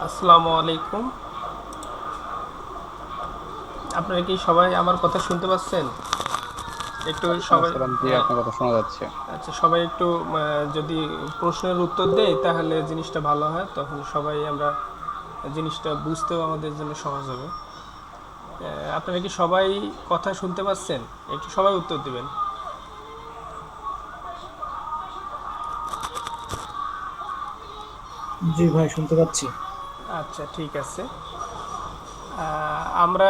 আসসালামু আলাইকুম। আপনারা কি সবাই আমার কথা শুনতে পাচ্ছেন? একটু ওয়ালাইকুম সবাই আসসালাম, জি হ্যাঁ। আপনার কথা শোনা যাচ্ছে। আচ্ছা, সবাই একটু যদি প্রশ্নের উত্তর দেয় তাহলে জিনিসটা ভালো হয়, তখন সবাই আমরা জিনিসটা বুঝতেও আমাদের জন্য সহজ হবে। আপনারা কি সবাই কথা শুনতে পাচ্ছেন? একটু সবাই উত্তর দিবেন। জি ভাই, শুনতে পাচ্ছি। আচ্ছা, ঠিক আছে। আমরা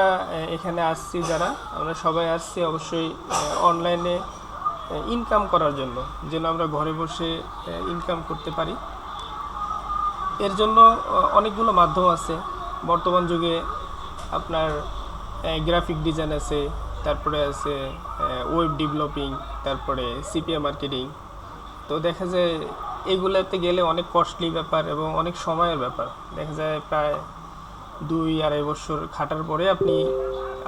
এখানে আসছি, যারা আমরা সবাই আসছি অবশ্যই অনলাইনে ইনকাম করার জন্য, যেন আমরা ঘরে বসে ইনকাম করতে পারি। এর জন্য অনেকগুলো মাধ্যম আছে বর্তমান যুগে। আপনার গ্রাফিক ডিজাইন আছে, তারপরে আছে ওয়েব ডেভেলপিং, তারপরে সিপিএ মার্কেটিং। তো দেখা যায় এগুলোতে গেলে অনেক কস্টলি ব্যাপার এবং অনেক সময়ের ব্যাপার। দেখা যায় প্রায় 2-2.5 বছর খাটার পরে আপনি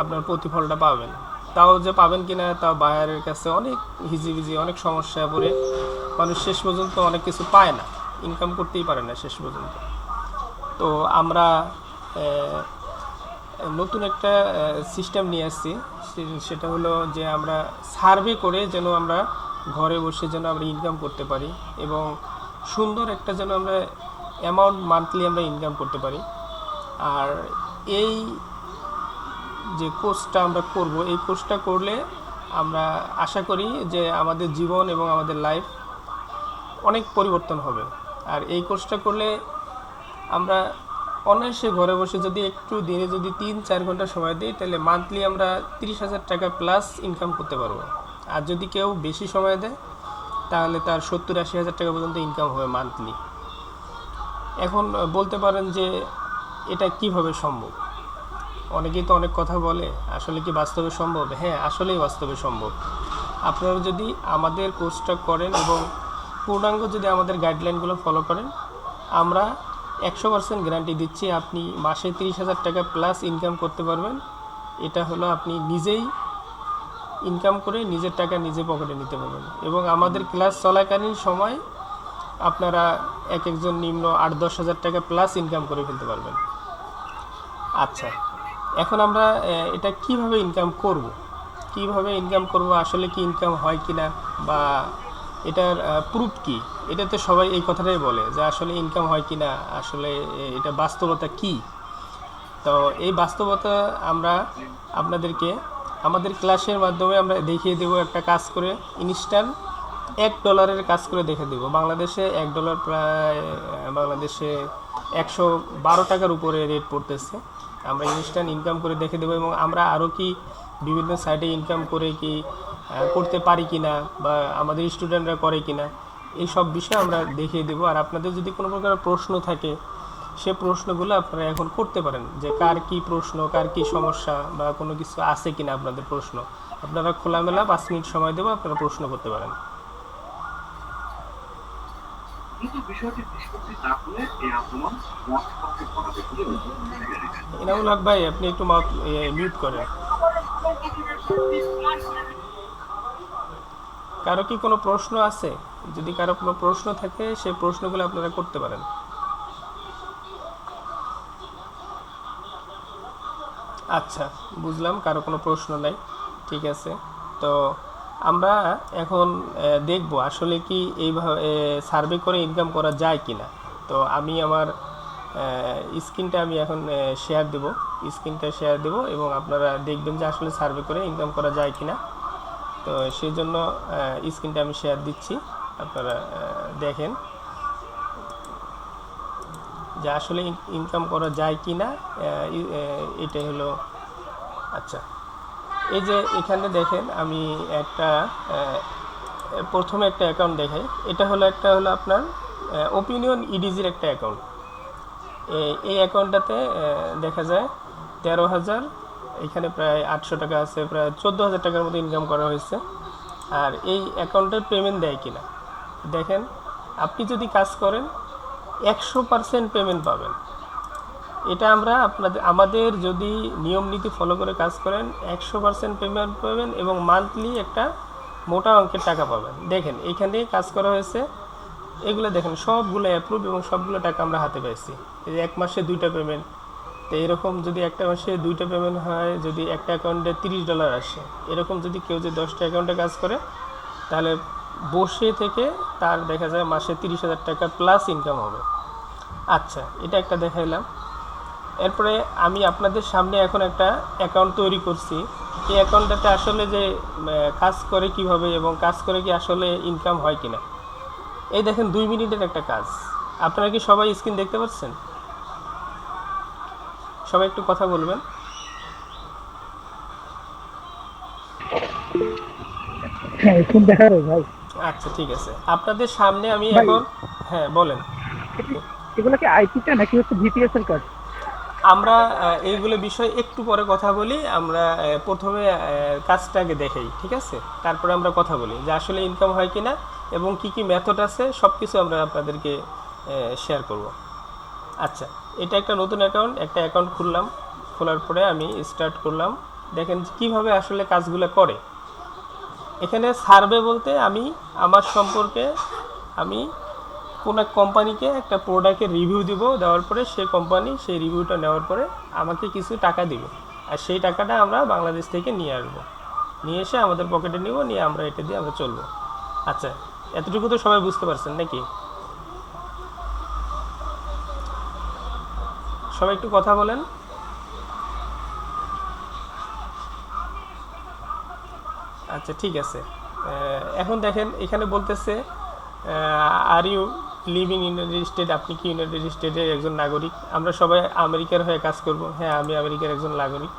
আপনার প্রতিফলটা পাবেন। তাও যে পাবেন কিনা তাও বায়ারের কাছে অনেক হিজিবিজি, অনেক সমস্যা পড়ে মানুষ শেষ পর্যন্ত অনেক কিছু পায় না, ইনকাম করতেই পারে না শেষ পর্যন্ত। তো আমরা আহ, নতুন একটা সিস্টেম নিয়ে আসছি। সেটা হলো যে আমরা সার্ভে করে যেন আমরা ঘরে বসে যেন আমরা ইনকাম করতে পারি, এবং সুন্দর একটা যেন আমরা অ্যামাউন্ট মান্থলি আমরা ইনকাম করতে পারি। আর এই যে কোর্সটা আমরা করব, এই কোর্সটা করলে আমরা আশা করি যে আমাদের জীবন এবং আমাদের লাইফ অনেক পরিবর্তন হবে। আর এই কোর্সটা করলে আমরা অনায়াসে ঘরে বসে যদি একটু দিনে যদি 3-4 ঘন্টা সময় দিই, তাহলে মান্থলি আমরা 30,000 টাকা প্লাস ইনকাম করতে পারবো। আর যদি কেউ বেশি সময় দেয় তাহলে তার 70-80 হাজার টাকা পর্যন্ত ইনকাম হবে মান্থলি। এখন বলতে পারেন যে এটা কিভাবে সম্ভব? অনেকেই তো অনেক কথা বলে, আসলে কি বাস্তবে সম্ভব? হ্যাঁ, আসলেই বাস্তবে সম্ভব। আপনারা যদি আমাদের কোর্সটা করেন এবং পূর্ণাঙ্গ যদি আমাদের গাইডলাইনগুলো ফলো করেন, আমরা 100% গ্যারান্টি দিচ্ছি আপনি মাসে 30,000 টাকা প্লাস ইনকাম করতে পারবেন। এটা হলো আপনি নিজেই ইনকাম করে নিজের টাকা নিজে পকেটে নিতে পারবেন, এবং আমাদের ক্লাস চলাকালীন সময় আপনারা এক একজন নিম্ন 8-10 হাজার টাকা প্লাস ইনকাম করে ফেলতে পারবেন। আচ্ছা, এখন আমরা এটা কিভাবে ইনকাম করব, কিভাবে ইনকাম করব, আসলে কি ইনকাম হয় কি না, বা এটার প্রুফ কি? এটা তো সবাই এই কথাটাই বলে যে আসলে ইনকাম হয় কি না, আসলে এটা বাস্তবতা কি? তো এই বাস্তবতা আমরা আপনাদেরকে আমাদের ক্লাসের মাধ্যমে আমরা দেখিয়ে দেব, একটা কাজ করে ইনস্ট্যান্ট $1 কাজ করে দেখে দেব। বাংলাদেশে $1 প্রায় বাংলাদেশে 112 টাকার উপরে রেট পড়তেছে। আমরা ইনস্ট্যান্ট ইনকাম করে দেখে দেবো, এবং আমরা আরও কি বিভিন্ন সাইটে ইনকাম করে কি করতে পারি কি না, বা আমাদের স্টুডেন্টরা করে কি না, এই সব বিষয়ে আমরা দেখিয়ে দেবো। আর আপনাদের যদি কোনো প্রকার প্রশ্ন থাকে, সে প্রশ্নগুলো আপনারা এখন করতে পারেন, যে কার কি প্রশ্ন, কার কি সমস্যা, বা কোনো কিছু আছে কিনা আপনাদের প্রশ্ন। আপনারা খোলামেলা 5 মিনিট সময় দেবো, আপনারা প্রশ্ন করতে পারেন। দ্রুত বিষয়টি নিষ্পত্তি না হলে এই আন্দোলন মঞ্চ পক্ষে করাবে বলে এনামুল হক ভাই, আপনি একটু মাউথ মিউট করেন। কারো কি কোনো প্রশ্ন আছে? যদি কারো কোনো প্রশ্ন থাকে, সেই প্রশ্নগুলো আপনারা করতে পারেন। আচ্ছা, বুঝলাম কারো কোনো প্রশ্ন নাই। ঠিক আছে। তো আমরা এখন দেখব আসলে কি এইভাবে সার্ভে করে ইনকাম করা যায় কি না। তো আমি আমার স্ক্রিনটা আমি এখন শেয়ার দেব, স্ক্রিনটা শেয়ার দেব, এবং আপনারা দেখবেন যে আসলে সার্ভে করে ইনকাম করা যায় কি না। তো সেই জন্য স্ক্রিনটা আমি শেয়ার দিচ্ছি, আপনারা দেখেন যে আসলে ইনকাম করা যায় কি না। এটাই হলো। আচ্ছা, এই যে এখানে দেখেন আমি একটা প্রথমে একটা অ্যাকাউন্ট দেখাই। এটা হলো একটা হলো আপনার ওপিনিয়ন ইডিজির একটা অ্যাকাউন্ট। এই অ্যাকাউন্টটাতে দেখা যায় 13,000, এখানে প্রায় 800 টাকা আছে, প্রায় 14,000 টাকার মতো ইনকাম করা হয়েছে। আর এই অ্যাকাউন্টের পেমেন্ট দেয় কিনা দেখেন। আপনি যদি কাজ করেন 100% পেমেন্ট পাবেন। এটা আমরা আমাদের যদি নিয়ম নীতি ফলো করে কাজ করেন 100% পেমেন্ট পাবেন, এবং মান্থলি একটা মোটা অঙ্কের টাকা পাবেন। দেখেন এখানে কাজ করা হয়েছে এগুলো দেখেন সবগুলো অ্যাপ্রুভ এবং সবগুলো টাকা আমরা হাতে পাইছি। এই যে 1 মাসে 2টা পেমেন্ট। তো এরকম যদি একটা মাসে 2টা পেমেন্ট হয়, যদি একটা অ্যাকাউন্টে $30 আসে, এরকম যদি কেউ যদি 10টা অ্যাকাউন্টে কাজ করে, তাহলে বসে থেকে তার দেখা যায় মাসে 30,000 টাকা প্লাস ইনকাম হবে। আচ্ছা, এটা একটা দেখাইলাম। এরপরে আমি আপনাদের সামনে এখন একটা অ্যাকাউন্ট তৈরি করছি। এই অ্যাকাউন্টটাতে আসলে যে কাজ করে কিভাবে এবং কাজ করে কি আসলে ইনকাম হয় কিনা, এই দেখেন 2 মিনিটের একটা কাজ। আপনারা কি সবাই স্ক্রিন দেখতে পাচ্ছেন? সবাই একটু কথা বলবেন। হ্যাঁ, এখন দেখা যায় ভাই। আচ্ছা, ঠিক আছে, আপনাদের সামনে আমি ভাই, এখন, হ্যাঁ বলেন। এগুলো কি আইপিটা নাকি হচ্ছে ভিপিএস এর কাজ? আমরা এইগুলো বিষয়ে একটু পরে কথা বলি। আমরা প্রথমে কাজটাকে দেখাই, ঠিক আছে? তারপরে আমরা কথা বলি যে আসলে ইনকাম হয় কিনা এবং কি কি মেথড আছে, সব কিছু আমরা আপনাদেরকে শেয়ার করব। আচ্ছা, এটা একটা নতুন অ্যাকাউন্ট, একটা অ্যাকাউন্ট খুললাম। খোলার পরে আমি স্টার্ট করলাম। দেখেন কিভাবে আসলে কাজগুলো করে। এখানে সার্ভে বলতে আমি আমার সম্পর্কে আমি কোনো এক কোম্পানিকে একটা প্রোডাক্টের রিভিউ দিব, দেওয়ার পরে সেই কোম্পানি সেই রিভিউটা নেওয়ার পরে আমাকে কিছু টাকা দিবে, আর সেই টাকাটা আমরা বাংলাদেশ থেকে নিয়ে আসবো, নিয়ে এসে আমাদের পকেটে নিব, নিয়ে আমরা এটা দিয়ে আমরা চলবো। আচ্ছা, এতটুকু তো সবাই বুঝতে পারছেন নাকি? সবাই একটু কথা বলেন। আচ্ছা, ঠিক আছে। এখন দেখেন এখানে বলতেছে are you living United State, আপনি কি ইউনাইটেড স্টেটের একজন নাগরিক? আমরা সবাই আমেরিকার হয়ে কাজ করব। হ্যাঁ, আমি আমেরিকার একজন নাগরিক।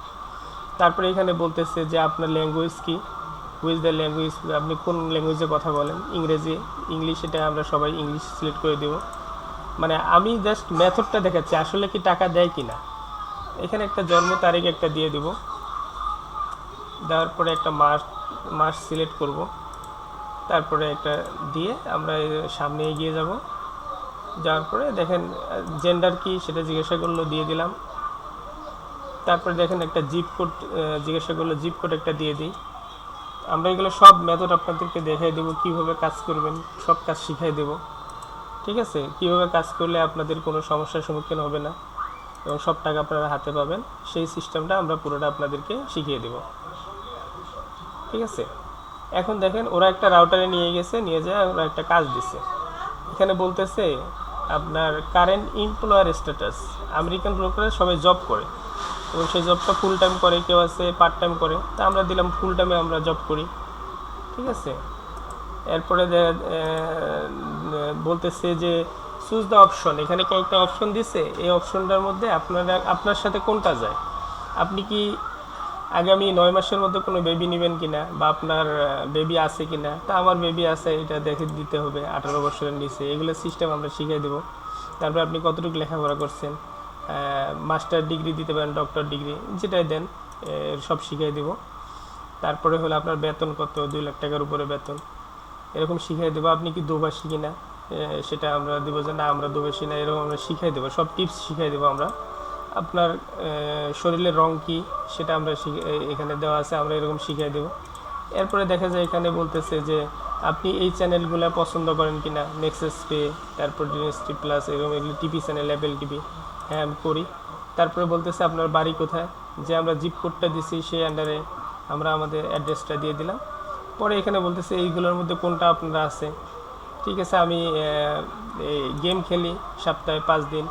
তারপরে এখানে বলতেছে যে আপনার ল্যাঙ্গুয়েজ কি, হুইজ দ্য ল্যাঙ্গুয়েজ, আপনি কোন ল্যাঙ্গুয়েজে কথা বলেন, ইংরেজি, ইংলিশ, এটা আমরা সবাই ইংলিশ সিলেক্ট করে দেব। মানে আমি জাস্ট মেথডটা দেখাচ্ছি আসলে কি টাকা দেয় কি না। এখানে একটা জন্ম তারিখ একটা দিয়ে দেব, দেওয়ার পরে একটা মাস মাস সিলেক্ট করব, তারপরে একটা দিয়ে আমরা সামনে এগিয়ে যাব। যাওয়ার পরে দেখেন জেন্ডার কি সেটা জিজ্ঞাসা করলো, দিয়ে দিলাম। তারপরে দেখেন একটা জিপ কোড জিজ্ঞাসা করলো, জিপ কোড একটা দিয়ে দিই। আমরা এগুলো সব মেথড আপনাদেরকে দেখাই দেবো, কীভাবে কাজ করবেন, সব কাজ শিখাই দেব, ঠিক আছে? কীভাবে কাজ করলে আপনাদের কোনো সমস্যার সম্মুখীন হবে না এবং সব টাকা আপনারা হাতে পাবেন, সেই সিস্টেমটা আমরা পুরোটা আপনাদেরকে শিখিয়ে দেব, ঠিক আছে? এখন দেখেন ওরা একটা রাউটারে নিয়ে গেছে, নিয়ে যায় ওরা একটা কাজ দিছে। এখানে বলতেছে আপনার কারেন্ট এমপ্লয়ার স্ট্যাটাস। আমেরিকান লোকেরা সবাই জব করে এবং সেই জবটা ফুল টাইম করে, কেউ আছে পার্ট টাইম করে। তা আমরা দিলাম ফুল টাইমে আমরা জব করি, ঠিক আছে? এরপরে বলতেছে যে চুজ দ্য অপশন। এখানে কয়েকটা অপশন দিছে, এই অপশনটার মধ্যে আপনার সাথে কোনটা যায়। আপনি কি আগামী 9 মাসের মধ্যে কোনো বেবি নেবেন কিনা, বা আপনার বেবি আছে কিনা। তা আমার বেবি আছে, এটা দেখে দিতে হবে 18 বছরের নিচে। এগুলো সিস্টেম আমরা শিখিয়ে দেবো। তারপর আপনি কতটুকু লেখাপড়া করছেন, মাস্টার ডিগ্রি দিতে পারেন, ডক্টর ডিগ্রি, যেটাই দেন সব শিখিয়ে দেবো। তারপরে হলো আপনার বেতন কত, 2 লাখ টাকার উপরে বেতন, এরকম শিখিয়ে দেবো। আপনি কি দুবাসী কিনা, সেটা আমরা দেবো যে না আমরা দুবাসী না, এরকম আমরা শিখিয়ে দেবো, সব টিপস শিখিয়ে দেবো আমরা। আপনার শরীরের রং কি সেটা আমরা এখানে দেওয়া আছে, আমরা এরকম শিখিয়ে দেবো। এরপরে দেখা যায় এখানে বলতেছে যে আপনি এই চ্যানেলগুলো পছন্দ করেন কিনা, নেক্সাস পে, তারপর ডিএসটি প্লাস, এরকম এগুলো টিভি চ্যানেল, অ্যাপেল টিভি। হ্যাঁ, আমি করি। তারপরে বলতেছে আপনার বাড়ি কোথায়, যে আমরা জিপ কোডটা দিছি সেই আন্ডারে আমরা আমাদের অ্যাড্রেসটা দিয়ে দিলাম। পরে এখানে বলতেছে এইগুলোর মধ্যে কোনটা আপনারা আছে, ঠিক আছে? আমি গেম খেলি সপ্তাহে 5 দিন,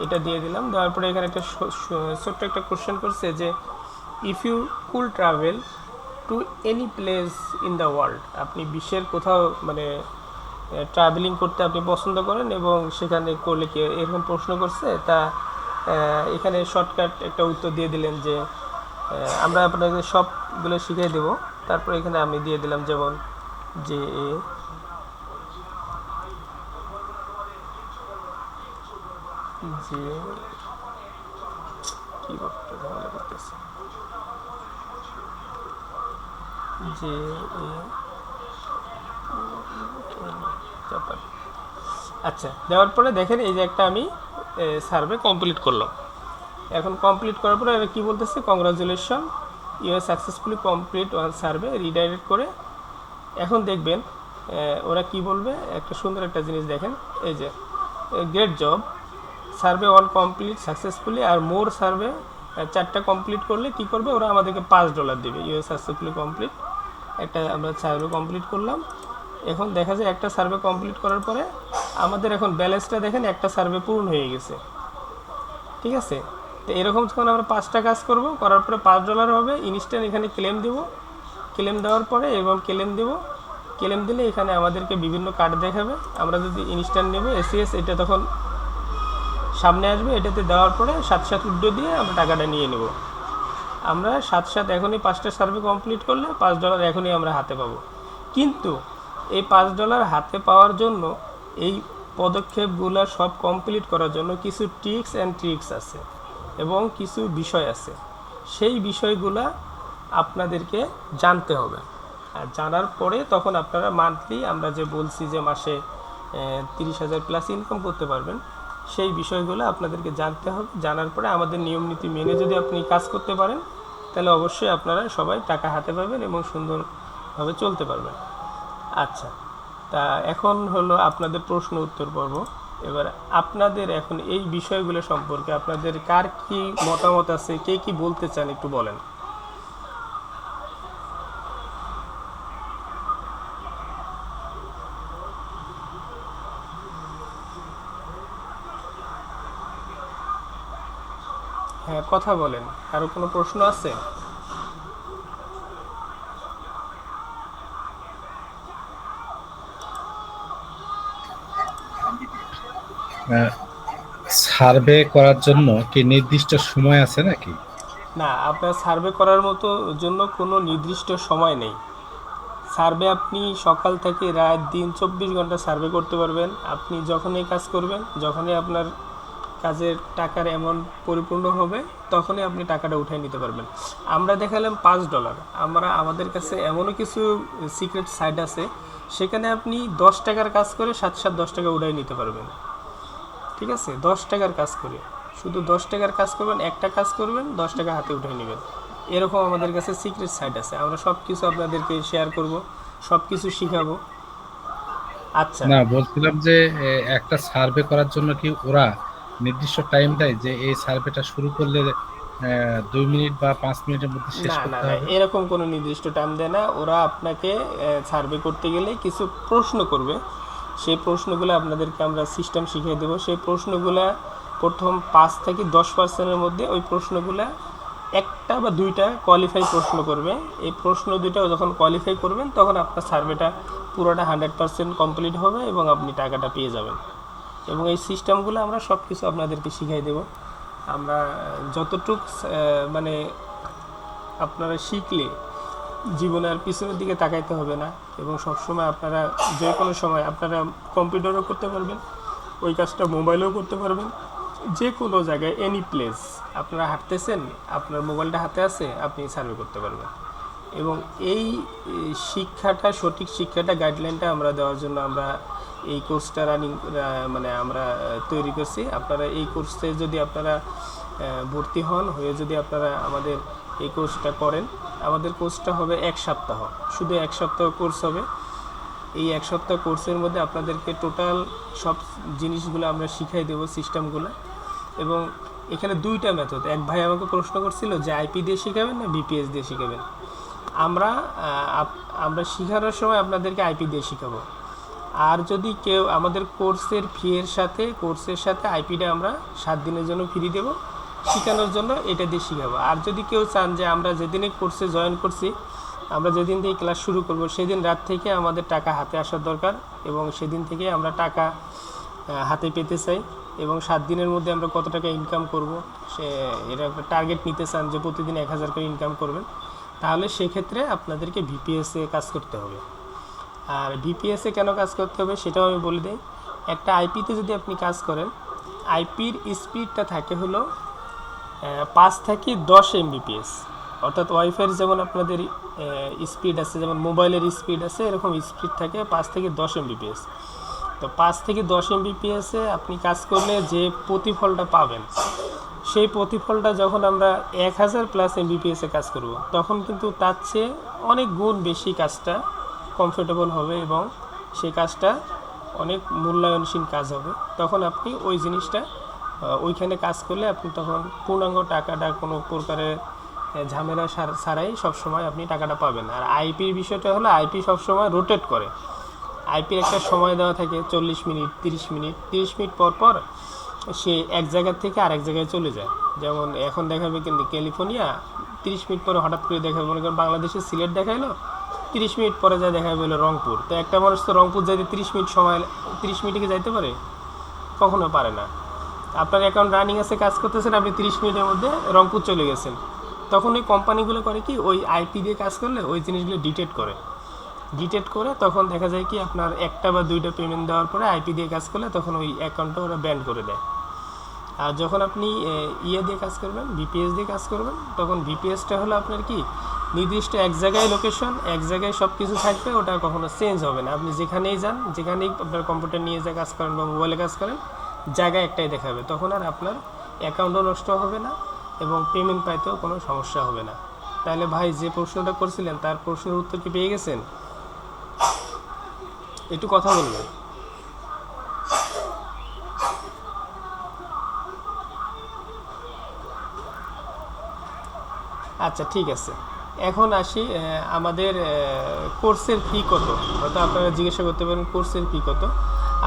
এটা দিয়ে দিলাম। দেওয়ার পরে এখানে একটা ছোট্ট একটা কোশ্চেন করছে যে if you could travel to any place in the world, আপনি বিশ্বের কোথাও মানে ট্রাভেলিং করতে আপনি পছন্দ করেন এবং সেখানে করলে কি, এরকম প্রশ্ন করছে। তা এখানে শর্টকাট একটা উত্তর দিয়ে দিলেন যে আমরা আপনাকে সবগুলো শিখিয়ে দেব। তারপর এখানে আমি দিয়ে দিলাম যেমন যে কিবোর্ডটা ঝামেলা করতেছে, যে আচ্ছা, দেওয়ার পরে দেখেন এই যে একটা আমি সার্ভে কমপ্লিট করলাম। এখন কমপ্লিট করার পরে কি বলতেছে, congratulation you have successfully complete one survey, redirect করে। এখন দেখবেন ওরা কি বলবে, একটা সুন্দর একটা জিনিস দেখেন, এই যে great job, survey 1 complete successfully, আর মোর সার্ভে 4টা কমপ্লিট করলে কি করবে, ওরা আমাদেরকে $5 দেবে। ইউএস সাকসেসফুলি কমপ্লিট, একটা আমরা সার্ভে কমপ্লিট করলাম। এখন দেখা যায় একটা সার্ভে কমপ্লিট করার পরে আমাদের এখন ব্যালেন্সটা দেখেন, একটা সার্ভে পূরণ হয়ে গেছে, ঠিক আছে। তো এরকম যখন আমরা 5টা কাজ করব, করার পরে $5 হবে, ইনস্ট্যান্ট এখানে ক্লেম দেব, ক্লেম দেওয়ার পরে এবং ক্লেম দেব, ক্লেম দিলে এখানে আমাদেরকে বিভিন্ন কার্ড দেখাবে। আমরা যদি ইনস্ট্যান্ট নেব এসিএস, এটা তখন সামনে আসবে, এটাতে দেওয়ার পরে 7 উইথড্র দিয়ে আমরা টাকাটা নিয়ে নেব। আমরা 7 এখনই 5টা সার্ভে কমপ্লিট করলে $5 এখনই আমরা হাতে পাবো। কিন্তু এই $5 হাতে পাওয়ার জন্য, এই পদক্ষেপগুলো সব কমপ্লিট করার জন্য কিছু টিপস অ্যান্ড ট্রিক্স আছে এবং কিছু বিষয় আছে। সেই বিষয়গুলো আপনাদেরকে জানতে হবে, আর জানার পরে তখন আপনারা মান্থলি, আমরা যে বলছি যে মাসে 30,000 প্লাস ইনকাম করতে পারবেন, সেই বিষয়গুলো আপনাদেরকে জানতে হবে। জানার পরে আমাদের নিয়ম নীতি মেনে যদি আপনি কাজ করতে পারেন, তাহলে অবশ্যই আপনারা সবাই টাকা হাতে পাবেন এবং সুন্দরভাবে চলতে পারবেন। আচ্ছা, তা এখন হলো আপনাদের প্রশ্ন উত্তর পর্ব। এবার আপনাদের এখন এই বিষয়গুলো সম্পর্কে আপনাদের কার কি মতামত আছে, কে কি বলতে চান একটু বলেন। হ্যাঁ, কথা বলেন। আরো কোনো প্রশ্ন আছে? সার্ভে করার জন্য কি নির্দিষ্ট সময় আছে নাকি? না, আপনার সার্ভে করার মতো জন্য কোনো নির্দিষ্ট সময় নেই। সার্ভে আপনি সকাল থেকে রাত দিন 24 ঘন্টা সার্ভে করতে পারবেন। আপনি যখনই কাজ করবেন, যখনই আপনার কাজের টাকার অ্যামাউন্ট পরিপূর্ণ হবে, তখনই আপনি টাকাটা উঠিয়ে নিতে পারবেন। আমরা দেখালাম $5। আমাদের কাছে এমনও কিছু সিক্রেট সাইট আছে, সেখানে আপনি $10 কাজ করে 7 10 টাকা উঠাই নিতে পারবেন, ঠিক আছে। $10 কাজ করে, শুধু $10 কাজ করবেন, একটা কাজ করবেন, $10 হাতে উঠে নেবেন। এরকম আমাদের কাছে সিক্রেট সাইট আছে, আমরা সব কিছু আপনাদেরকে শেয়ার করব, সব কিছু শিখাবো। আচ্ছা, না, বলছিলাম যে একটা সার্ভে করার জন্য কি ওরা নির্দিষ্ট টাইম দেয় যে এই সার্ভেটা শুরু করলে 2 মিনিট বা 5 মিনিটের মধ্যে শেষ না না করতে না, হবে? এরকম কোনো নির্দিষ্ট টাইম দেয় না। ওরা আপনাকে সার্ভে করতে গেলে কিছু প্রশ্ন করবে, সেই প্রশ্নগুলো আপনাদেরকে আমরা সিস্টেম শিখিয়ে দেবো। সেই প্রশ্নগুলো প্রথম 5 থেকে 10%-এর মধ্যে ওই প্রশ্নগুলো একটা বা দুইটা কোয়ালিফাই প্রশ্ন করবে। এই প্রশ্ন দুইটা যখন কোয়ালিফাই করবেন, তখন আপনার সার্ভেটা পুরোটা 100% কমপ্লিট হবে এবং আপনি টাকাটা পেয়ে যাবেন। এবং এই সিস্টেমগুলো আমরা সব কিছু আপনাদেরকে শিখিয়ে দেব। আমরা যতটুক মানে আপনারা শিখলে জীবনে আর পিছনের দিকে তাকাইতে হবে না, এবং সবসময় আপনারা যে কোনো সময় আপনারা কম্পিউটারও করতে পারবেন, ওই কাজটা মোবাইলেও করতে পারবেন, যে কোনো জায়গায় এনি প্লেস আপনারা হাঁটতেছেন, আপনার মোবাইলটা হাতে আছে, আপনি সার্ভে করতে পারবেন। এবং এই শিক্ষাটা, সঠিক শিক্ষাটা, গাইডলাইনটা আমরা দেওয়ার জন্য আমরা এই কোর্সটা মানে আমরা তৈরি করছি। আপনারা এই কোর্সে যদি আপনারা ভর্তি হন, হয়ে যদি আপনারা আমাদের এই কোর্সটা করেন, আমাদের কোর্সটা হবে 1 সপ্তাহ, শুধু 1 সপ্তাহ কোর্স হবে। এই 1 সপ্তাহ কোর্সের মধ্যে আপনাদেরকে টোটাল সব জিনিসগুলো আমরা শিখাই দেবো, সিস্টেমগুলো। এবং এখানে 2টা মেথড। এক ভাই আমাকে প্রশ্ন করছিল যে আইপি দিয়ে শিখাবেন না ভিপিএস দিয়ে শিখাবেন। আমরা শেখানোর সময় আপনাদেরকে আইপি দিয়ে শেখাবো। আর যদি কেউ আমাদের কোর্সের সাথে আইপিটা আমরা 7 দিনের জন্য ফ্রি দেব, শেখানোর জন্য এটা দিয়ে শেখাবো। আর যদি কেউ চান যে আমরা যেদিনে কোর্সে জয়েন করছি, আমরা যেদিন থেকে ক্লাস শুরু করব, সেদিন রাত থেকে আমাদের টাকা হাতে আসার দরকার, এবং সেদিন থেকে আমরা টাকা হাতে পেতে চাই, এবং 7 দিনের মধ্যে আমরা কত টাকা ইনকাম করব এটা একটা টার্গেট নিতে চান যে প্রতিদিন 1000 করে ইনকাম করবেন, তাহলে সেক্ষেত্রে আপনাদেরকে ভিপিএসে কাজ করতে হবে। আর ভিপিএসে কেন কাজ করতে হবে সেটাও আমি বলে দিই। একটা আইপিতে যদি আপনি কাজ করেন, আইপির স্পিডটা থাকে হলো 5 থেকে 10 এমবিপিএস, অর্থাৎ ওয়াইফাইয়ের যেমন আপনাদের স্পিড আছে, যেমন মোবাইলের স্পিড আছে, এরকম স্পিড থাকে 5 থেকে 10 এমবিপিএস। তো 5 থেকে 10 এমবিপিএসে আপনি কাজ করলে যে প্রতিফলটা পাবেন, সেই প্রতিফলটা যখন আমরা 1000 প্লাস এমবিপিএসে কাজ করব, তখন কিন্তু তার চেয়ে অনেক গুণ বেশি কাজটা কমফোর্টেবল হবে এবং সেই কাজটা অনেক মূল্যায়নশীল কাজ হবে। তখন আপনি ওই জিনিসটা ওইখানে কাজ করলে আপনি তখন পূর্ণাঙ্গ টাকাটা কোনো প্রকারের ঝামেলা ছাড়াই সবসময় আপনি টাকাটা পাবেন। আর আইপির বিষয়টা হলো আইপি সবসময় রোটেট করে। আইপির একটা সময় দেওয়া থাকে 40 মিনিট 30 মিনিট, 30 মিনিট পর পর সে এক জায়গা থেকে আরেক জায়গায় চলে যায়। যেমন এখন দেখাবে কিন্তু ক্যালিফোর্নিয়া, 30 মিনিট পরে হঠাৎ করে দেখাবে মনে করেন বাংলাদেশের সিলেট দেখাইলো, 30 মিনিট পরে যা দেখাবে হলো রংপুর। তো একটা মানুষ তো রংপুর যাইতে 30 মিনিট সময়, 30 মিনিটে কি যাইতে পারে? কখনো পারে না। আপনার অ্যাকাউন্ট রানিং আছে, কাজ করতেছেন, আপনি 30 মিনিটের মধ্যে রংপুর চলে গেছেন। তখন ওই কোম্পানিগুলো করে কি, ওই আইপি দিয়ে কাজ করলে ওই জিনিসগুলো ডিটেক্ট করে তখন দেখা যায় কি আপনার একটা বা দুইটা পেমেন্ট দেওয়ার পরে আইপি দিয়ে কাজ করলে তখন ওই অ্যাকাউন্টটা ওরা ব্যান করে দেয়। আর যখন আপনি দিয়ে কাজ করবেন, ভিপিএস দিয়ে কাজ করবেন, তখন ভিপিএসটা হলো আপনার কি নির্দিষ্ট এক জায়গায় লোকেশন, এক জায়গায় সব কিছু থাকবে, ওটা কখনো চেঞ্জ হবে না। আপনি যেখানেই যান, যেখানেই আপনার কম্পিউটার নিয়ে যা কাজ করেন বা মোবাইলে কাজ করেন, জায়গায় একটাই দেখাবে। তখন আর আপনার অ্যাকাউন্টও নষ্ট হবে না এবং পেমেন্ট পাইতেও কোনো সমস্যা হবে না। তাহলে ভাই যে প্রশ্নটা করছিলেন তার প্রশ্নের উত্তর কি পেয়ে গেছেন? একটু কথা বলবেন। আচ্ছা, ঠিক আছে। এখন আসি আমাদের কোর্সের ফি কত। হয়তো আপনারা জিজ্ঞাসা করতে পারেন কোর্সের ফি কত।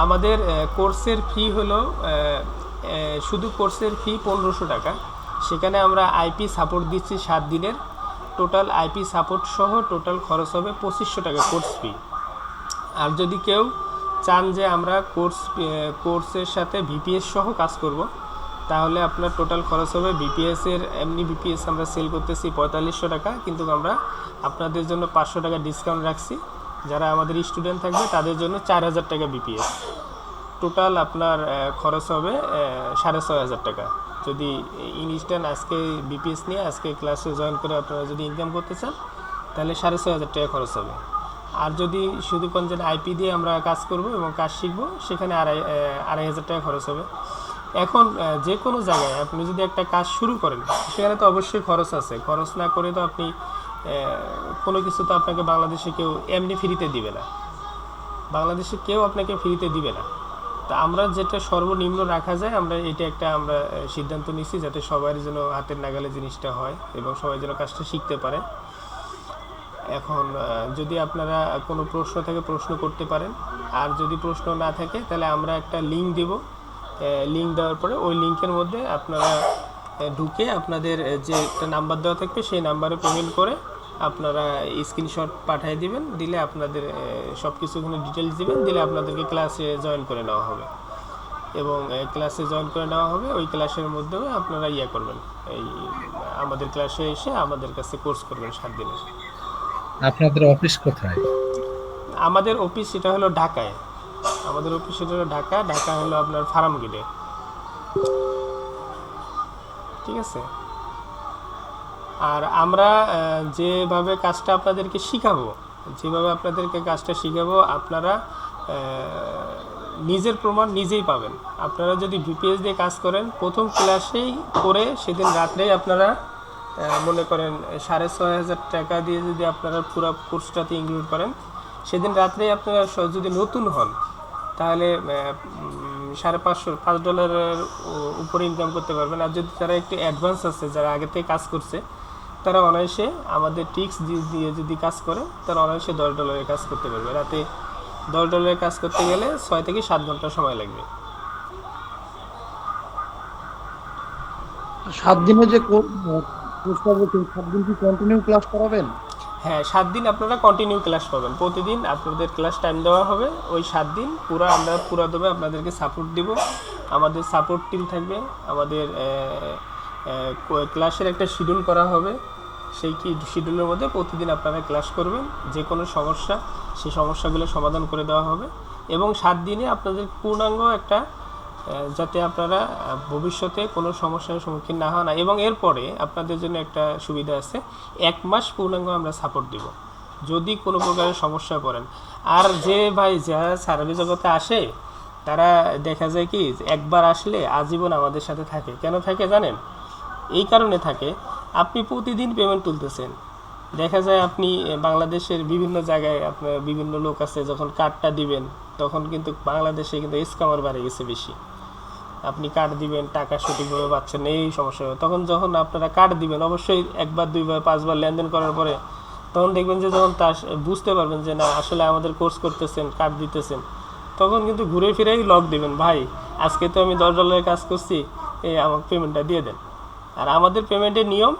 আমাদের কোর্সের ফি হলো শুধু কোর্সের ফি 1500 টাকা। সেখানে আমরা আইপি সাপোর্ট দিচ্ছি 7 দিনের। টোটাল আইপি সাপোর্ট সহ টোটাল খরচ হবে 2500 টাকা কোর্স ফি। আর যদি কেউ চান যে আমরা কোর্সের সাথে ভিপিএস সহ কাজ করব, তাহলে আপনার টোটাল খরচ হবে ভিপিএসের, এমনি ভিপিএস আমরা সেল করতেছি 4500 টাকা, কিন্তু আমরা আপনাদের জন্য 500 টাকা ডিসকাউন্ট রাখছি। যারা আমাদের স্টুডেন্ট থাকবে তাদের জন্য 4000 টাকা ভিপিএস। টোটাল আপনার খরচ হবে 6500 টাকা। যদি ইনস্ট্যান্ট আজকে বিপিএস নিয়ে আজকে ক্লাসে জয়েন করে আপনারা যদি ইনকাম করতে চান, তাহলে 6500 টাকা খরচ হবে। আর যদি শুধু কোনজন আইপি দিয়ে আমরা কাজ করব এবং কাজ শিখব, সেখানে 2500 টাকা খরচ হবে। এখন যে কোনো জায়গায় আপনি যদি একটা কাজ শুরু করেন, সেখানে তো অবশ্যই খরচ আছে। খরচ না করে তো আপনি কোনো কিছু তো আপনাকে বাংলাদেশে কেউ এমনি ফ্রিতে দিবে না। বাংলাদেশে কেউ আপনাকে ফ্রিতে দিবে না। তা আমরা যেটা সর্বনিম্ন রাখা যায়, আমরা আমরা সিদ্ধান্ত নিচ্ছি যাতে সবার যেন হাতের নাগালে জিনিসটা হয় এবং সবাই যেন কাজটা শিখতে পারে। এখন যদি আপনারা কোনো প্রশ্ন থাকে প্রশ্ন করতে পারেন। আর যদি প্রশ্ন না থাকে তাহলে আমরা একটা লিঙ্ক দেব। লিঙ্ক দেওয়ার পরে ওই লিঙ্কের মধ্যে আপনারা ঢুকে আপনাদের যে একটা নাম্বার দেওয়া থাকবে সেই নাম্বারে পেমেন্ট করে আপনারা স্ক্রিনশট পাঠিয়ে দিবেন। দিলে আপনাদের সব কিছু ওখানে ডিটেলস দিবেন, দিলে আপনাদেরকে ক্লাসে জয়েন করে নেওয়া হবে। এবং ক্লাসে জয়েন করে নেওয়া হবে। ওই ক্লাসের মধ্যেও আপনারা করবেন, এই আমাদের ক্লাসে এসে আমাদের কাছে কোর্স করবেন 7 দিনের। আপনাদের অফিস কোথায়? আমাদের অফিস সেটা হলো ঢাকায়। আমাদের অফিস সেটা হলো ঢাকা হলো আপনার ফার্ম গেটে। ঠিক আছে। আর আমরা যেভাবে কাজটা আপনাদেরকে শিখাবো, আপনারা নিজের প্রমাণ নিজেই পাবেন। আপনারা যদি ভিপিএস দিয়ে কাজ করেন, প্রথম ক্লাসেই করে সেদিন রাত্রেই আপনারা মনে করেন 6500 টাকা দিয়ে যদি আপনারা পুরো কোর্সটাতে ইনক্লুড করেন, সেদিন রাত্রেই আপনারা যদি নতুন হন তাহলে $5.5 উপরে ইনকাম করতে পারবেন। আর যদি যারা একটু অ্যাডভান্স আছে, যারা আগে থেকে কাজ করছে, তারা অনায়াসে আমাদের টিক্স দিয়ে যদি কাজ করে, তারা অনায়াসে $10 কাজ করতে পারবে। রাতে $10 কাজ করতে গেলে 6 থেকে 7 ঘন্টা সময় লাগবে। 7 দিনে যে কোর্সটা বলছেন, 7 দিন কি কন্টিনিউ ক্লাস করাবেন? হ্যাঁ, 7 দিন আপনারা কন্টিনিউ ক্লাস পাবেন। প্রতিদিন আপনাদের ক্লাস টাইম দেওয়া হবে। ওই 7 দিন আমরা পুরোদমে আপনাদেরকে সাপোর্ট দিব। আমাদের সাপোর্ট টিম থাকবে। আমাদের ক্লাসের একটা শিডিউল করা হবে। সেই শিডিউলের মধ্যে প্রতিদিন আপনারা ক্লাস করবেন। যে কোনো সমস্যা, সেই সমস্যাগুলো সমাধান করে দেওয়া হবে। এবং 7 দিনে আপনাদের পূর্ণাঙ্গ একটা যাতে আপনারা ভবিষ্যতে কোনো সমস্যার সম্মুখীন না হন। এবং এরপরে আপনাদের জন্য একটা সুবিধা আছে, 1 মাস পূর্ণাঙ্গ আমরা সাপোর্ট দিব যদি কোনো প্রকারের সমস্যা পড়েন। আর যে ভাই যারা সার্ভিস জগতে আসে, তারা দেখা যায় কি একবার আসলে আজীবন আমাদের সাথে থাকে। কেন থাকে জানেন? এই কারণে থাকে, আপনি প্রতিদিন পেমেন্ট তুলতেছেন, দেখা যায় আপনি বাংলাদেশের বিভিন্ন জায়গায় আপনার বিভিন্ন লোক আছে, যখন কার্ডটা দিবেন তখন কিন্তু বাংলাদেশে কিন্তু স্ক্যামার বাড়ে গেছে বেশি। আপনি কার্ড দিবেন, টাকা সঠিকভাবে পাচ্ছেন না, এই সমস্যা হবে। তখন যখন আপনারা কার্ড দিবেন, অবশ্যই একবার, দুইবার, পাঁচবার লেনদেন করার পরে তখন দেখবেন যে যখন তা বুঝতে পারবেন যে না আসলে আমাদের কোর্স করতেছেন, কার্ড দিতেছেন, তখন কিন্তু ঘুরে ফিরেই লক দিবেন, ভাই আজকে তো আমি $10 কাজ করছি, এই আমাকে পেমেন্টটা দিয়ে দেন। আর আমাদের পেমেন্টের নিয়ম,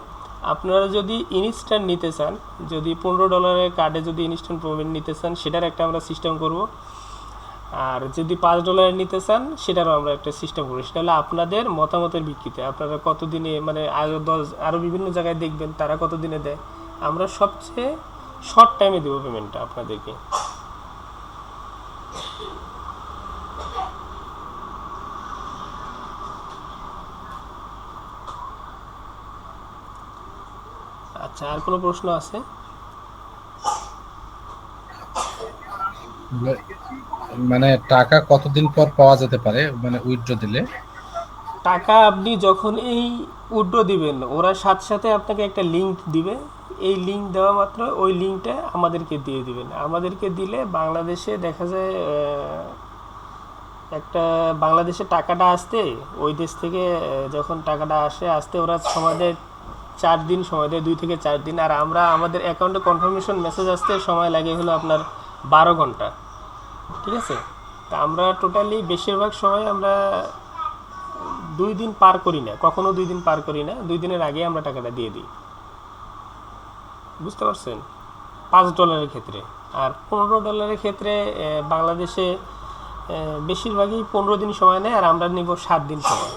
আপনারা যদি ইনস্ট্যান্ট নিতে চান, যদি $15 কার্ডে যদি ইনস্ট্যান্ট পেমেন্ট নিতে চান, সেটার একটা আমরা সিস্টেম করব। আর যদি $5 নিতে চান, সেটারও আমরা একটা সিস্টেম করি। সেটা হলো আপনাদের মতামতের ভিত্তিতে, আপনারা কতদিনে, মানে আরও বিভিন্ন জায়গায় দেখবেন তারা কতদিনে দেয়, আমরা সবচেয়ে শর্ট টাইমে দেবো পেমেন্টটা আপনাদেরকে। আচ্ছা, আর কোনো প্রশ্ন আছে? মানে টাকা কতদিন পর পাওয়া যেতে পারে, মানে উইথড্র দিলে? টাকা আপনি যখন এই উইথড্র দিবেন, ওরা সাথে সাথে আপনাকে একটা লিঙ্ক দিবে। এই লিঙ্ক দেওয়া মাত্র ওই লিঙ্কটা আমাদেরকে দিয়ে দিবেন। আমাদেরকে দিলে বাংলাদেশে দেখা যায় একটা বাংলাদেশে টাকাটা আসতে, ওই দেশ থেকে যখন টাকাটা আসতে ওরা সময় দেয় 4 দিন, সময় দেয় 2 থেকে 4 দিন। আর আমরা আমাদের অ্যাকাউন্টে কনফার্মেশন মেসেজ আসতে সময় লাগে হলো আপনার 12 ঘন্টা। ঠিক আছে? তা আমরা টোটালি বেশিরভাগ সময় আমরা 2 দিন পার করি না, কখনো 2 দিন পার করি না, 2 দিনের আগে আমরা টাকাটা দিয়ে দিই। বুঝতে পারছেন? $5 ক্ষেত্রে। আর $15 ক্ষেত্রে বাংলাদেশে বেশিরভাগই 15 দিন সময় নেয়, আর আমরা নিব 7 দিন সময়।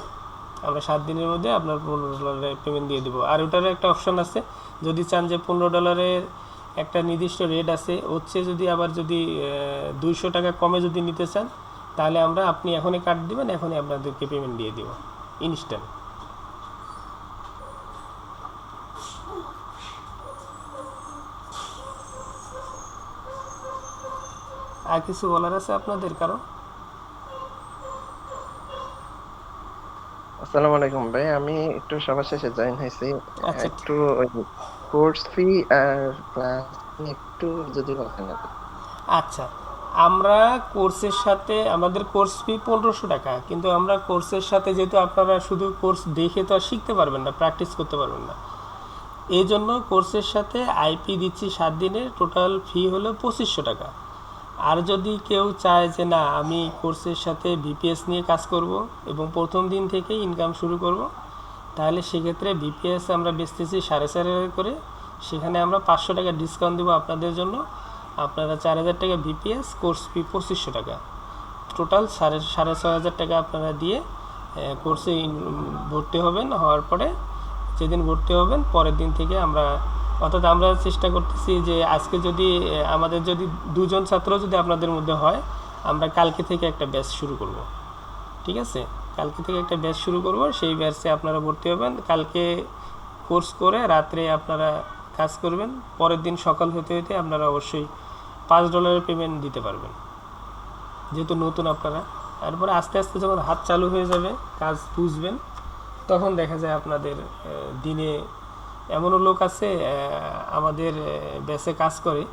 আমরা 7 দিনের মধ্যে আপনার $15 পেমেন্ট দিয়ে দেবো। আর ওটার একটা অপশন আছে, যদি চান যে $15 একটা নির্দিষ্ট রেট আছে, হচ্ছে যদি আবার যদি $200 কমে যদি নিতে চান, তাহলে আপনি এখনই কার্ড দিবেন, এখনই আপনাদেরকে পেমেন্ট দিয়ে দিব ইনস্ট্যান্ট। আর কিছু বলার আছে আপনাদের কারো? আসসালামু আলাইকুম ভাই, আমি একটু সবার শেষে জয়েন হয়েছি। আচ্ছা, একটু ওই কোর্স ফি আর ক্লাস একটু যদি বলেন আর কি। আচ্ছা, আমরা কোর্সের সাথে, আমাদের কোর্স ফি $1500, কিন্তু আমরা কোর্সের সাথে, যেহেতু আপনারা শুধু কোর্স দেখে তো আর শিখতে পারবেন না, প্র্যাকটিস করতে পারবেন না, এই জন্য কোর্সের সাথে আইপি দিচ্ছি 7 দিনের, টোটাল ফি হলো $2500। আর যদি কেউ চায় যে না আমি কোর্সের সাথে ভিপিএস নিয়ে কাজ করব এবং প্রথম দিন থেকে ইনকাম শুরু করব, তাহলে সেক্ষেত্রে ভিপিএস আমরা বেচতেছি 4,500 করে, সেখানে আমরা $500 ডিসকাউন্ট দেবো আপনাদের জন্য। আপনারা 4,000 ভিপিএস, কোর্স ফি $2500, টোটাল 6,500 আপনারা দিয়ে কোর্সে ভর্তি হবেন। হওয়ার পরে যেদিন ভর্তি হবেন পরের দিন থেকে আমরা, অর্থাৎ আমরা চেষ্টা করতেছি যে আজকে যদি আমাদের যদি 2 জন ছাত্র যদি আপনাদের মধ্যে হয়, আমরা কালকে থেকে একটা ব্যাচ শুরু করব। ঠিক আছে? কালকে থেকে একটা ব্যাচ শুরু করব, সেই ব্যাচে আপনারা ভর্তি হবেন। কালকে কোর্স করে রাত্রে আপনারা কাজ করবেন, পরের দিন সকাল হতে হতে আপনারা অবশ্যই $5 পেমেন্ট দিতে পারবেন, যেহেতু নতুন আপনারা। তারপরে আস্তে আস্তে যখন হাত চালু হয়ে যাবে, কাজ বুঝবেন, তখন দেখা যায় আপনাদের দিনে, এমনও লোক আছে আমাদের ব্যাচে কাজ করে,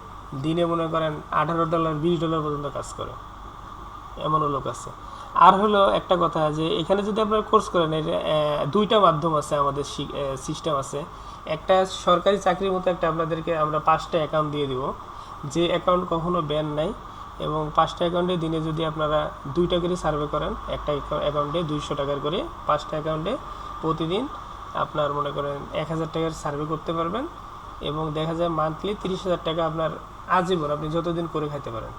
দিনে মনে করেন $18, $20 পর্যন্ত কাজ করে, এমনও লোক আছে। আর হলো একটা কথা, যে এখানে যদি আপনারা কোর্স করেন, এর 2টা মাধ্যম আছে, আমাদের সিস্টেম আছে। একটা সরকারি চাকরির মতো একটা আপনাদেরকে আমরা 5টা অ্যাকাউন্ট দিয়ে দিব, যে অ্যাকাউন্ট কখনো ব্যান নাই, এবং 5টা অ্যাকাউন্টে দিনে যদি আপনারা 2টা করে সার্ভে করেন, একটা অ্যাকাউন্টে $200 করে, 5টা অ্যাকাউন্টে প্রতিদিন আপনার মনে করেন $1,000 সার্ভে করতে পারবেন, এবং দেখা যায় মান্থলি $30,000 আপনার আজীবন আপনি যতদিন করে খাইতে পারেন।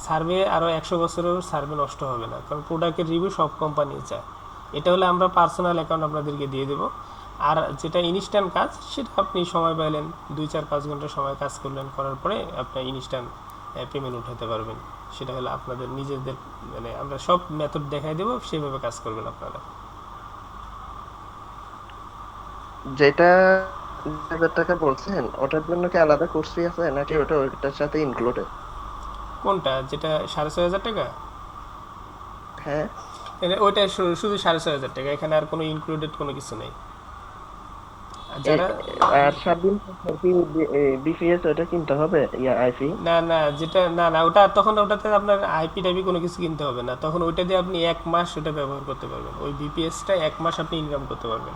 সার্ভে আরও 100 বছরেও সার্ভে নষ্ট হবে না, কারণ প্রোডাক্টের রিভিউ সব কোম্পানি চায়। এটা হলে আমরা পার্সোনাল অ্যাকাউন্ট আপনাদেরকে দিয়ে দেবো। আর যেটা ইনস্ট্যান্ট কাজ, সেটা আপনি সময় পাইলেন, 2-4-5 ঘন্টা সময় কাজ করলেন, করার পরে আপনি ইনস্ট্যান্ট পেমেন্ট উঠাতে পারবেন। সেটা হলো আপনাদের নিজেদের, মানে আমরা সব মেথড দেখাই দেবো, সেভাবে কাজ করবেন আপনারা। যেটা 2,000 টাকা বলছেন, ওটার জন্য কি আলাদা কোর্স ফি আছে নাকি ওটার সাথে ইনক্লুডেড? কোনটা? যেটা 6,500? হ্যাঁ। ওইটা শুধু 6,500 টাকা, এখানে আর কোনো ইনক্লুডেড কোনো কিছু নেই। আর যারা আর 7 দিন পর কি বিপিএস ওটা কিনতে হবে, আইপি? না যেটা না ওটা তখন ওটাতে আপনার আইপি টাইপি কোনো কিছু কিনতে হবে না, তখন ওইটা দিয়ে আপনি 1 মাস ওটা ব্যবহার করতে পারবেন। ওই বিপিএসটা 1 মাস আপনি ইনকাম করতে পারবেন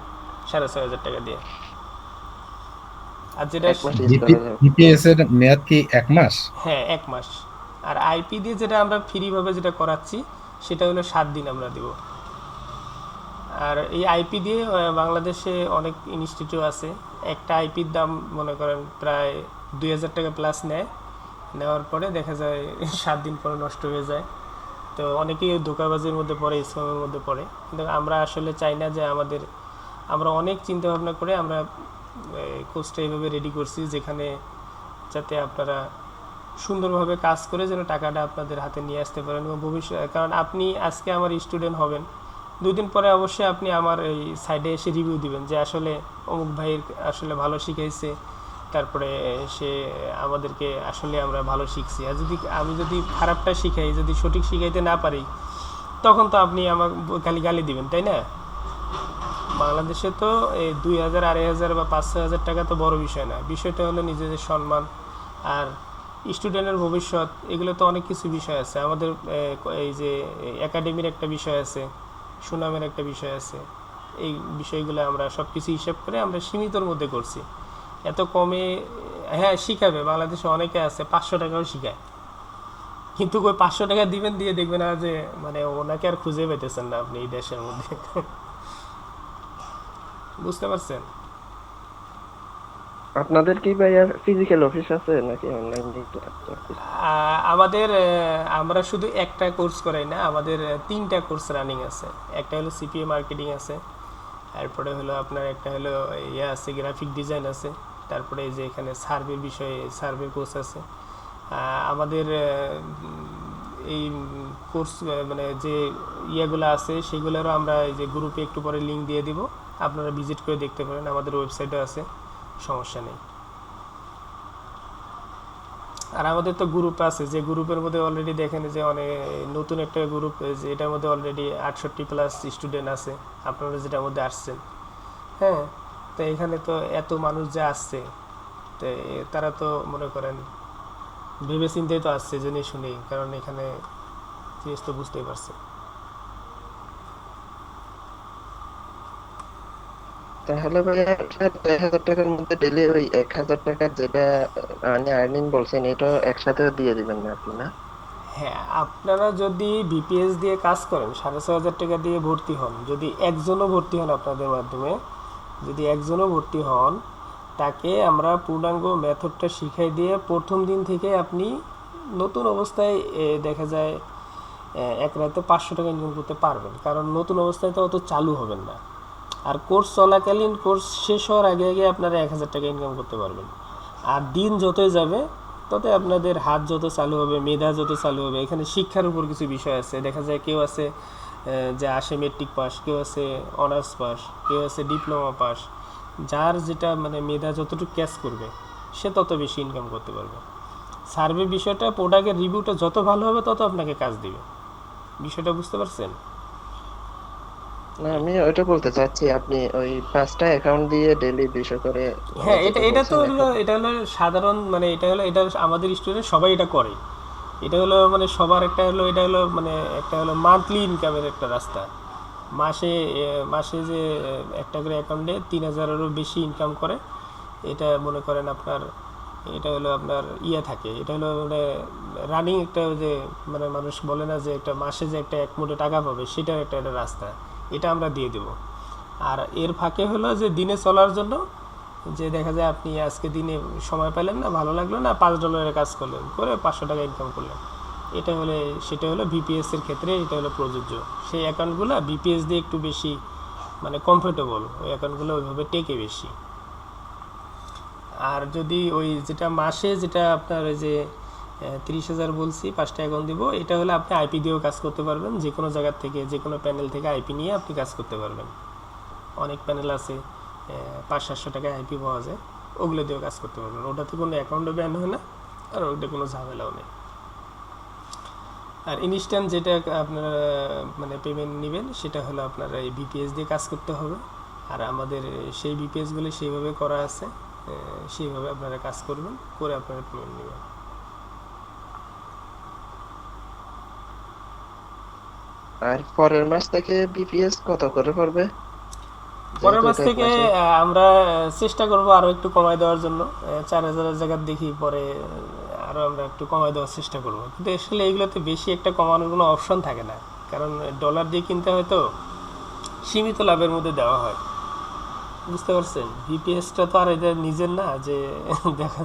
6,500 টাকা দিয়ে। আর যেটা 1 মাস ইউজ করা যাবে? বিপিএস এর মেয়াদ কি 1 মাস? হ্যাঁ 1 মাস। আর আইপি দিয়ে যেটা আমরা ফ্রিভাবে যেটা করাচ্ছি সেটা হলো 7 দিন আমরা দিব। আর এই আইপি দিয়ে বাংলাদেশে অনেক ইনস্টিটিউট আছে। একটা আইপির দাম মনে করেন প্রায় 2,000 টাকা প্লাস নেয়। নেওয়ার পরে দেখা যায় 7 দিন পরে নষ্ট হয়ে যায়। তো অনেকেই ধোঁকাবাজির মধ্যে পড়ে, স্ক্যামের মধ্যে পড়ে। কিন্তু আমরা আসলে চাই না যে আমরা অনেক চিন্তা ভাবনা করে আমরা কোর্সটা এইভাবে রেডি করছি যেখানে যাতে আপনারা সুন্দরভাবে কাজ করে যেন টাকাটা আপনাদের হাতে নিয়ে আসতে পারেন এবং ভবিষ্যৎ, কারণ আপনি আজকে আমার স্টুডেন্ট হবেন, 2 দিন পরে অবশ্যই আপনি আমার এই সাইডে এসে রিভিউ দিবেন যে আসলে অমুক ভাইয়ের আসলে ভালো শিখাইছে, তারপরে সে আমাদেরকে আসলে আমরা ভালো শিখছি। আর আমি যদি খারাপটা শিখাই, যদি সঠিক শিখাইতে না পারি, তখন তো আপনি আমার খালি গালি দিবেন, তাই না? বাংলাদেশে তো এই 2,000, 2,500 বা 5,000 টাকা তো বড় বিষয় না। বিষয়টা হলো নিজেদের সম্মান আর স্টুডেন্টের ভবিষ্যৎ। এগুলো তো অনেক কিছু বিষয় আছে আমাদের। এই যে একাডেমির একটা বিষয় আছে, সুনামের একটা বিষয় আছে। এই বিষয়গুলো আমরা সব কিছু হিসাব করে আমরা সীমিতর মধ্যে করছি। এত কমে হ্যাঁ শিখাবে, বাংলাদেশে অনেকে আছে 500 টাকাও শিখায়, কিন্তু ওই 500 টাকা দিবেন, দিয়ে দেখবেন না যে মানে ওনাকে আর খুঁজে পেতেছেন না আপনি এই দেশের মধ্যে। বুঝতে পারছেন? আপনাদের কি ভাইয়া ফিজিক্যাল অফিস আছে নাকি অনলাইন? আমাদের আমরা শুধু একটা কোর্স করাই না, আমাদের 3টা কোর্স রানিং আছে। একটা হলো সিপিএ মার্কেটিং আছে, তারপরে হলো আপনার একটা হলো আছে গ্রাফিক ডিজাইন আছে, তারপরে এই যে এখানে সার্ভের বিষয়ে সার্ভে কোর্স আছে। আমাদের এই কোর্স মানে যে ইয়েগুলো আছে সেগুলোরও আমরা এই যে গ্রুপে একটু পরে লিঙ্ক দিয়ে দিব, আপনারা ভিজিট করে দেখতে পারেন, আমাদের ওয়েবসাইটে আছে, সমস্যা নেই। আর আমাদের তো গ্রুপ আছে, যে গ্রুপের মধ্যে অলরেডি দেখেন যে অনেক নতুন একটা গ্রুপ, যে এটার মধ্যে অলরেডি 68+ স্টুডেন্ট আছে, আপনারা যেটার মধ্যে আসছেন। হ্যাঁ, তো এখানে তো এত মানুষ যে আসছে, তো তারা তো মনে করেন ভেবে চিন্তেই তো আসছে, জেনে শুনেই, কারণ এখানে জিনিস তো বুঝতেই পারছে। তাহলে ভাইয়া 2,000 টাকার মধ্যে ডেলি ওই 1,000 টাকা যেটা মানে আর্নিং বলছেন, এটা একসাথে দিয়ে দিবেন না আপনি, না? হ্যাঁ, আপনারা যদি বিপিএস দিয়ে কাজ করেন, 6,500 টাকা দিয়ে ভর্তি হন, যদি একজনও ভর্তি হন আপনাদের মাধ্যমে, যদি একজনও ভর্তি হন, তাকে আমরা পূর্ণাঙ্গ মেথডটা শিখাই দিয়ে প্রথম দিন থেকে আপনি নতুন অবস্থায় দেখা যায় এক রাতে 500 টাকা ইনকাম করতে পারবেন, কারণ নতুন অবস্থায় তো অত চালু হবেন না। আর কোর্স চলাকালীন, কোর্স শেষ হওয়ার আগে আগে আপনারা 1,000 টাকা ইনকাম করতে পারবেন। আর দিন যতই যাবে ততই আপনাদের হাত যত চালু হবে, মেধা যত চালু হবে। এখানে শিক্ষার উপর কিছু বিষয় আছে, দেখা যায় কেউ আছে যে আসে মেট্রিক পাস, কেউ আছে অনার্স পাস, কেউ আছে ডিপ্লোমা পাস। যার যেটা মানে মেধা যতটুকু ক্যাচ করবে সে তত বেশি ইনকাম করতে পারবে। সার্ভে বিষয়টা, প্রোডাক্টের রিভিউটা যত ভালো হবে তত আপনাকে কাজ দিবে। বিষয়টা বুঝতে পারছেন? না, আমি ওইটা বলতে চাচ্ছি, আপনি ওই 5টা অ্যাকাউন্ট দিয়ে ডেলি 200 করে মানে হ্যাঁ, যেটা এটা তো বলছেন হলো, এখন। এটা হলো সাধারণ, মানে এটা আমাদের স্টুডেন্ট সবাই এটা করে। এটা হলো মানে সবার একটা হলো, এটা হলো মানে একটা হলো মান্থলি ইনকামের একটা রাস্তা। মাসে যে একটা করে অ্যাকাউন্টে 3,000-এরও বেশি ইনকাম করে, এটা মনে করেন আপনার, এটা হলো আপনার থাকে, এটা হলো মানে রানিং একটা, যে মানে মানুষ বলে না যে একটা মাসে যে একটা এক মুঠো টাকা পাবে, সেটার একটা রাস্তা, এটা আমরা দিয়ে দেব। আর এর ফাঁকে হলো যে দিনে চলার জন্য, যে দেখা যায় আপনি আজকে দিনে সময় পেলেন না, ভালো লাগলো না, $5 কাজ করলেন, করে 500 টাকা ইনকাম করলেন, সেটা হলো বিপিএস এর ক্ষেত্রে এটা হলো প্রযোজ্য। সেই অ্যাকাউন্টগুলো বিপিএস দিয়ে একটু বেশি মানে কমফোর্টেবল, ওই অ্যাকাউন্টগুলো ওইভাবে টেকে বেশি। আর যদি ওই যেটা মাসে যেটা আপনার ওই যে 30,000 বলছি, 5টা অ্যাকাউন্ট দিব, এটা হলে আপনি আইপি দিয়েও কাজ করতে পারবেন, যে কোনো জায়গার থেকে, যে কোনো প্যানেল থেকে আইপি নিয়ে আপনি কাজ করতে পারবেন। অনেক প্যানেল আছে, 500-700 টাকায় আইপি পাওয়া যায়, ওগুলো দিয়েও কাজ করতে পারবেন। ওটাতে কোনো অ্যাকাউন্টও ব্যান হয় না, আর ওটা কোনো ঝামেলাও নেই। আর ইনস্ট্যান্ট যেটা আপনারা মানে পেমেন্ট নেবেন, সেটা হলো আপনারা এই বিপিএস দিয়ে কাজ করতে হবে। আর আমাদের সেই বিপিএসগুলি সেইভাবে করা আছে, সেইভাবে আপনারা কাজ করবেন, করে আপনারা পেমেন্ট নেবেন। আর পরের মাস থেকে বিপিএস কত করে পড়বে? পরের যেহেতু মাস এটা এক থেকে মাসে। আমরা চেষ্টা করব আরও একটু কমায় দেওয়ার জন্য। 4,000-এর জায়গা দেখি পরে আরও আমরা একটু কমায় দেওয়ার চেষ্টা করব, কিন্তু আসলে এগুলোতে বেশি একটা কমানোর কোনো অপশন থাকে না, কারণ ডলার দিয়ে কিনতে হয় তো সীমিত লাভের মধ্যে দেওয়া হয়। বুঝতে পারছেন? বিপিএসটা তো আর এদের নিজের না যে দেখা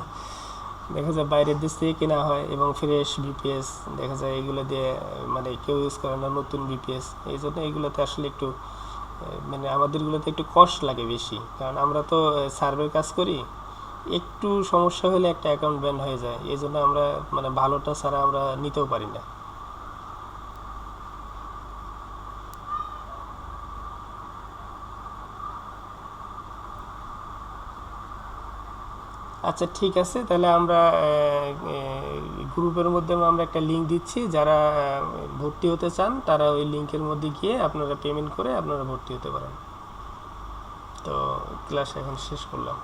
দেখা যায় বাইরের দেশ থেকে কেনা হয় এবং ফ্রেশ বিপিএস দেখা যায় এগুলো দিয়ে মানে কেউ ইউজ করে না, নতুন বিপিএস। এই জন্য এগুলোতে আসলে একটু মানে আমাদেরগুলোতে একটু কষ্ট লাগে বেশি, কারণ আমরা তো সার্ভের কাজ করি, একটু সমস্যা হলে একটা অ্যাকাউন্ট ব্যান হয়ে যায়। এই জন্য আমরা মানে ভালোটা ছাড়া আমরা নিতেও পারি না। আচ্ছা ঠিক আছে, তাহলে আমরা গ্রুপের মধ্যে আমরা একটা লিঙ্ক দিচ্ছি, যারা ভর্তি হতে চান তারা ওই লিঙ্কের মধ্যে গিয়ে আপনারা পেমেন্ট করে আপনারা ভর্তি হতে পারেন। তো ক্লাস এখন শেষ করলাম।